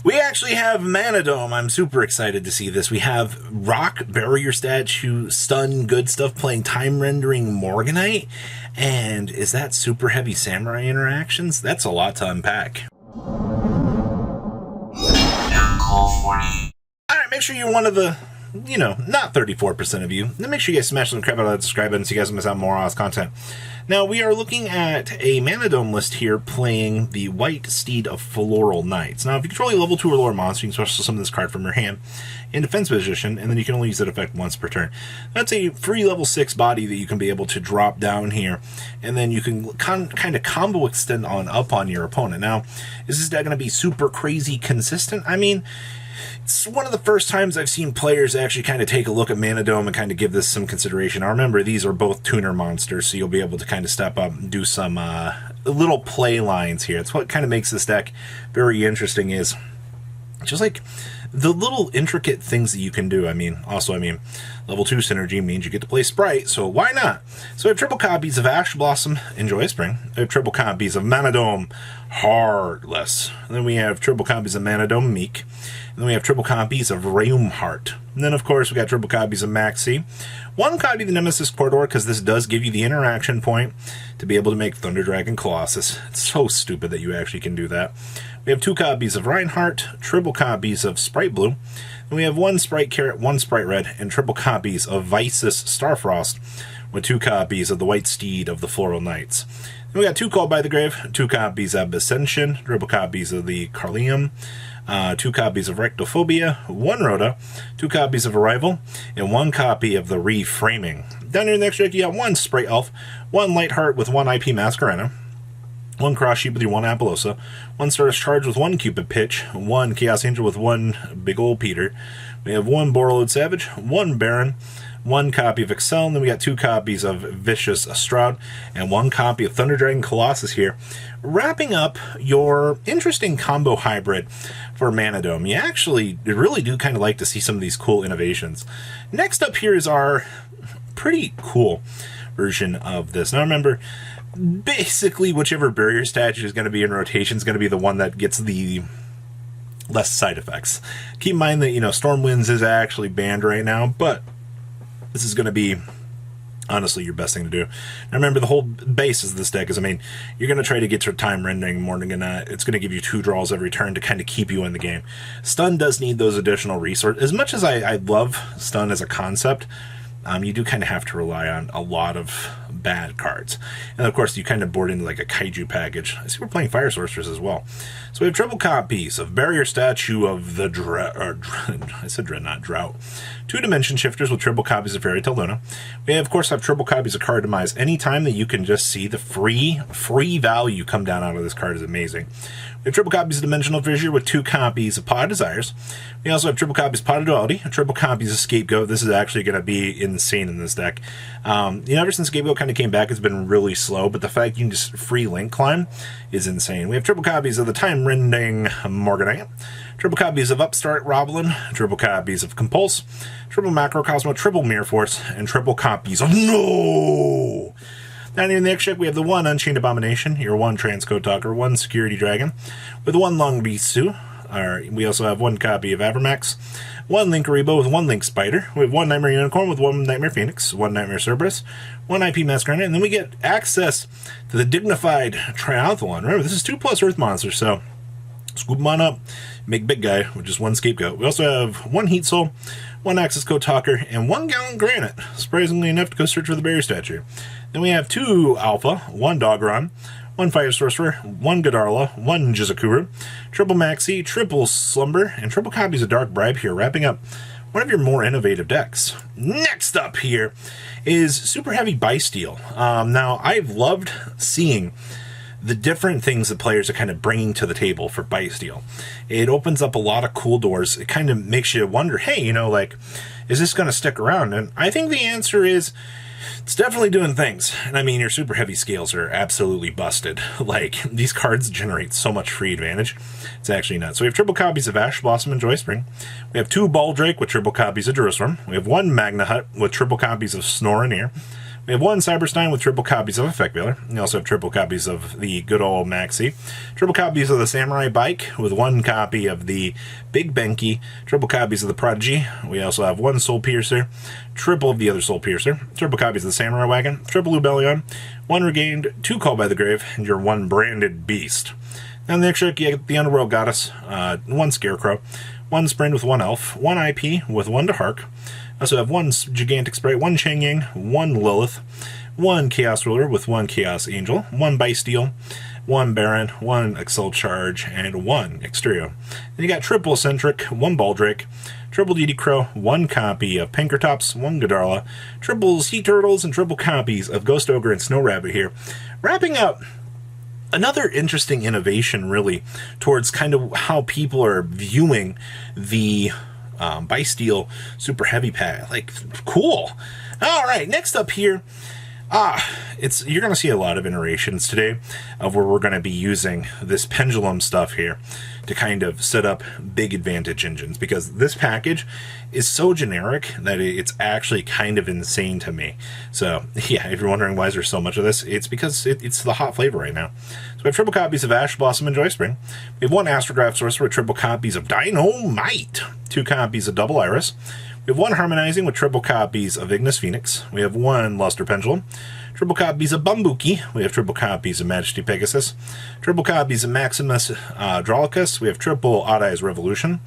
We actually have Manadome. I'm super excited to see this. We have Rock, Barrier Statue, Stun, Good Stuff playing Time Rendering Morganite. And is that Super Heavy Samurai interactions? That's a lot to unpack. Alright, make sure you're one of the, not 34% of you. Then make sure you guys smash the crap out of that subscribe button so you guys don't miss out on more awesome content. Now, we are looking at a Manadome list here playing the White Steed of Floral Knights. Now, if you control a level 2 or lower monster, you can special summon this card from your hand in defense position, and then you can only use that effect once per turn. That's a free level 6 body that you can be able to drop down here, and then you can kind of combo extend on up on your opponent. Now, is this deck going to be super crazy consistent? I mean, it's one of the first times I've seen players actually kind of take a look at Manadome and kind of give this some consideration. Now remember, these are both tuner monsters, so you'll be able to kind of step up and do some little play lines here. It's what kind of makes this deck very interesting, is just like the little intricate things that you can do. I mean, level 2 synergy means you get to play Sprite, so why not? So we have triple copies of Ash Blossom, Enjoy Spring. We have triple copies of Manadome, Heartless. And then we have triple copies of Manadome, Meek. And then we have triple copies of Raumheart. And then, of course, we got triple copies of Maxi. One copy of the Nemesis Corridor, because this does give you the interaction point to be able to make Thunder Dragon Colossus. It's so stupid that you actually can do that. We have 2 copies of Reinhardt, triple copies of Sprite Blue. And we have 1 Sprite Carrot, 1 Sprite Red, and triple copies of Visus Starfrost, with 2 copies of the White Steed of the Floral Knights. Then we got 2 Called by the Grave, 2 copies of Ascension, triple copies of the Carlium, 2 copies of Rectophobia, 1 Rhoda, 2 copies of Arrival, and 1 copy of the Reframing. Down here in the next deck, you got 1 Sprite Elf, 1 Lightheart with 1 IP Masquerena, 1 Cross Sheep with your 1 Appaloosa, 1 Stardust Charge with 1 Cupid Pitch, 1 Chaos Angel with 1 Big Ol' Peter. We have 1 Borreload Savage, 1 Baron, 1 copy of Excel, and then we got 2 copies of Vicious Stroud, and 1 copy of Thunder Dragon Colossus here, wrapping up your interesting combo hybrid for Manadome. You really do kind of like to see some of these cool innovations. Next up here is our pretty cool version of this. Now remember, basically whichever barrier statue is going to be in rotation is going to be the one that gets the less side effects. Keep in mind that, Stormwinds is actually banned right now, but this is going to be, honestly, your best thing to do. Now remember, the whole basis of this deck is, you're going to try to get your time rendering more than it's going to give you 2 draws every turn to kind of keep you in the game. Stun does need those additional resources. As much as I love Stun as a concept, you do kind of have to rely on a lot of bad cards. And of course, you kind of board into like a kaiju package. I see we're playing Fire Sorcerers as well. So we have triple copies of Barrier Statue of the Drought. 2 Dimension Shifters with triple copies of Fairy Tale Luna. We, of course, have triple copies of Card Demise. Anytime that you can just see the free value come down out of this card is amazing. We have triple copies of Dimensional Fissure with 2 copies of Pot of Desires. We also have triple copies of Pot of Duality, triple copies of Scapegoat. This is actually going to be insane in this deck. Ever since Scapegoat kind of came back, it's been really slow, but the fact you can just free link climb is insane. We have triple copies of the Time Rending Morganite, triple copies of Upstart Roblin, triple copies of Compulse, triple Macrocosmo, triple Mirror Force, and triple copies of No! Down here in the next deck, we have the 1 Unchained Abomination, your 1 Transcode Talker, 1 Security Dragon, with 1 Long Beast Sue. We also have 1 copy of Avermax, 1 Link Rebo with 1 Link Spider. We have 1 Nightmare Unicorn with 1 Nightmare Phoenix, 1 Nightmare Cerberus, 1 IP Masquerade, and then we get access to the Dignified Triathlon. Remember, this is 2+ Earth Monsters, so scoop them on up, make big guy with just 1 Scapegoat. We also have 1 Heat Soul, 1 Access Code Talker, and 1 Gallant Granite, surprisingly enough to go search for the Barrier Statue. Then we have 2 Alpha, 1 Dogron, 1 Fire Sorcerer, 1 Godarla, 1 Jizakuru, triple Maxi, triple Slumber, and triple copies of Dark Bribe here, wrapping up one of your more innovative decks. Next up here is Super Heavy Bysteel. Now, I've loved seeing the different things that players are kind of bringing to the table for Bysteel. It opens up a lot of cool doors. It kind of makes you wonder, hey, is this going to stick around? And I think the answer is, it's definitely doing things. And your Super Heavy scales are absolutely busted. These cards generate so much free advantage. It's actually nuts. So we have triple copies of Ash Blossom and Joy Spring. We have 2 Baldrake with triple copies of Jerusalem. We have 1 Magna Hut with triple copies of Snoraneer. We have one Cyberstein with triple copies of Effect Veiler. We also have triple copies of the good old Maxi. Triple copies of the Samurai Bike with one copy of the Big Benki. Triple copies of the Prodigy. We also have one Soul Piercer. Triple of the other Soul Piercer. Triple copies of the Samurai Wagon. Triple Lubellion. One Regained. Two Called by the Grave. And your one Branded Beast. And the extra, you get the Underworld Goddess. One Scarecrow. One Sprint with one Elf. One IP with one Dehark. Also have one Gigantic Sprite, one Chang-Yang, one Lilith, one Chaos Ruler with one Chaos Angel, one Bysteel, one Baron, one Excel Charge, and one Exterio. Then you got triple Eccentric, one Baldrake, triple DD Crow, one copy of Pinkertops, one Godarla, triple Sea Turtles, and triple copies of Ghost Ogre and Snow Rabbit here. Wrapping up, another interesting innovation, really, towards kind of how people are viewing the Bysteel Super Heavy pack. Like, cool. All right, next up here, you're going to see a lot of iterations today of where we're going to be using this pendulum stuff here to kind of set up big advantage engines, because this package is so generic that it's actually kind of insane to me. So yeah, if you're wondering why is there so much of this, it's because it's the hot flavor right now. So we have triple copies of Ash Blossom and Joy Spring. We have one Astrograph Sorcerer with triple copies of Dynamite, two copies of Double Iris. We have one Harmonizing with triple copies of Ignis Phoenix. We have one Luster Pendulum. Triple copies of Bumbuki. We have triple copies of Majesty Pegasus. Triple copies of Maximus Draulicus. We have triple Odd Eyes Revolution.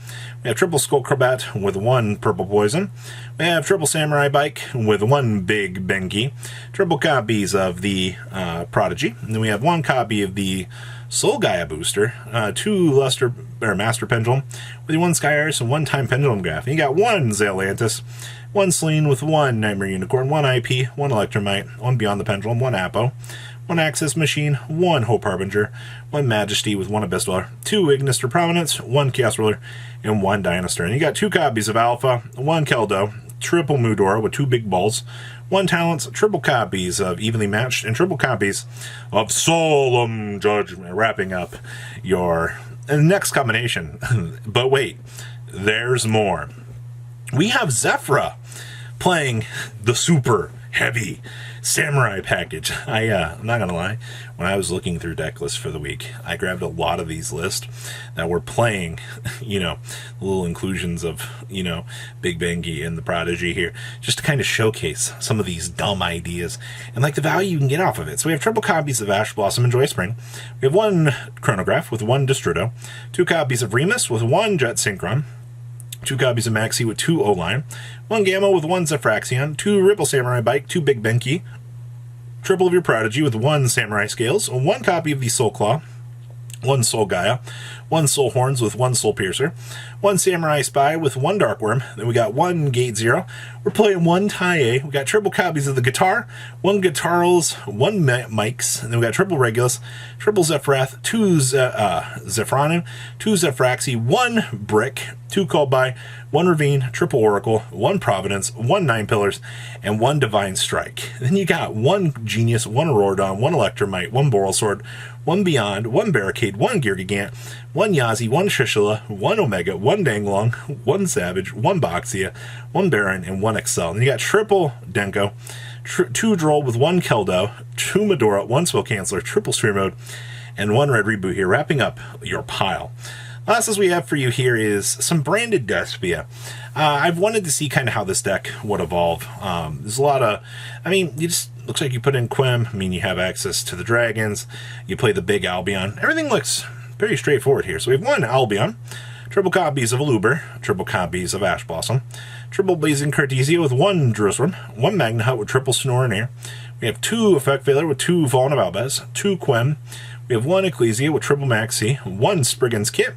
We have triple Skull Crobat with one Purple Poison. We have triple Samurai Bike with one Big Benki. Triple copies of the Prodigy. And then we have one copy of the Soul Gaia Booster, two Master Pendulum, with one Sky Iris and one Time Pendulum Graph. And you got one Xelantis, one Selene with one Nightmare Unicorn, one IP, one Electromite, one Beyond the Pendulum, one Apo, one Access Machine, one Hope Harbinger, one Majesty with one Abyss Dweller, two Ignister Prominence, one Chaos Ruler, and one Dinosaur. And you got two copies of Alpha, one Keldo, triple Mudora with two Big Balls, one Talents, triple copies of Evenly Matched, and triple copies of Solemn Judgment, wrapping up your next combination. But wait, there's more. We have Zephyra playing the Super Heavy Samurai package. I'm not gonna lie, when I was looking through deck lists for the week, I grabbed a lot of these lists that were playing, little inclusions of, Big Benki and the Prodigy here, just to kind of showcase some of these dumb ideas and like the value you can get off of it. So we have triple copies of Ash Blossom and Joy Spring. We have one Chronograph with one Destrudo, two copies of Remus with one Jet Synchron, two copies of Maxi with two O-Line, one Gamma with one Zephyraxion, two Ripple Samurai Bike, two Big Benki, triple of your Prodigy with one Samurai Scales, one copy of the Soul Claw, one Soul Gaia, one Soul Horns with one Soul Piercer, one Samurai Spy with one Dark Worm. Then we got one Gate Zero. We're playing one Tai-A. We got triple copies of the Guitar, one Guitarls, one Mics, and then we got triple Regulus, triple Zephyrath, two Zephyronin, two Zephyraxi, one Brick, two Called By, one Ravine, triple Oracle, one Providence, one Nine Pillars, and one Divine Strike. Then you got one Genius, one Auroradon, one Electromite, one Boral Sword, one Beyond, one Barricade, one Gear Gigant, one Yazi, one Shishula, one Omega, one Danglong, one Savage, one Boxia, one Baron, and one Excel. And you got triple Denko, two Droll with one Keldo, two Medora, one Spell Canceller, triple Sphere Mode, and one Red Reboot here, wrapping up your pile. Last as we have for you here is some branded Despia. I've wanted to see kind of how this deck would evolve. There's a lot of, you just, looks like you put in Quim, you have access to the Dragons, you play the big Albion. Everything looks pretty straightforward here. So we have one Albion, triple copies of Aluber, triple copies of Ash Blossom, triple Blazing Cartesia with one Jerusalem, one Magna Hut with triple Snore and Air. We have two Effect Veiler with two Fallen of Albez, two Quim. We have one Ecclesia with triple Maxi, one Spriggan's Kit,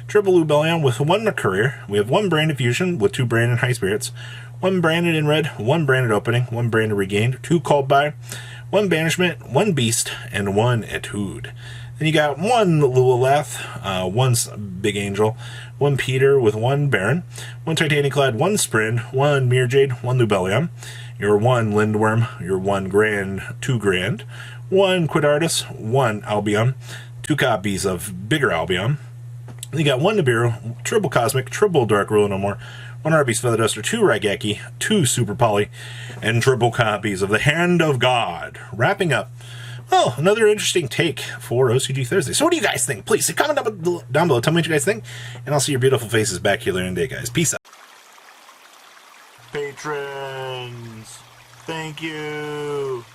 triple Lubellion with one Mercurier. We have one Branded Fusion with two Branded High Spirits, one Branded in Red, one Branded Opening, one Branded Regained, two Called By, one Banishment, one Beast, and one Etude. Then you got one Luleth, one Big Angel, one Peter with one Baron, one Titaniclad, one Sprin, one Mirjade, one Lubellion, your one Lindworm, your one Grand, two Grand, one Quidardus, one Albion, two copies of Bigger Albion, You got 1 Nibiru, triple Cosmic, triple Dark Ruler no more, 1 Arby's Feather Duster, 2 Raigeki, 2 Super Poly, and triple copies of the Hand of God. Wrapping up, well, another interesting take for OCG Thursday. So what do you guys think? Please comment down below. Tell me what you guys think, and I'll see your beautiful faces back here later in the day, guys. Peace out. Patrons, thank you.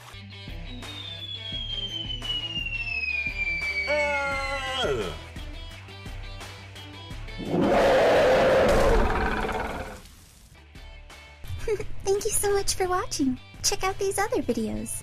Thank you so much for watching. Check out these other videos.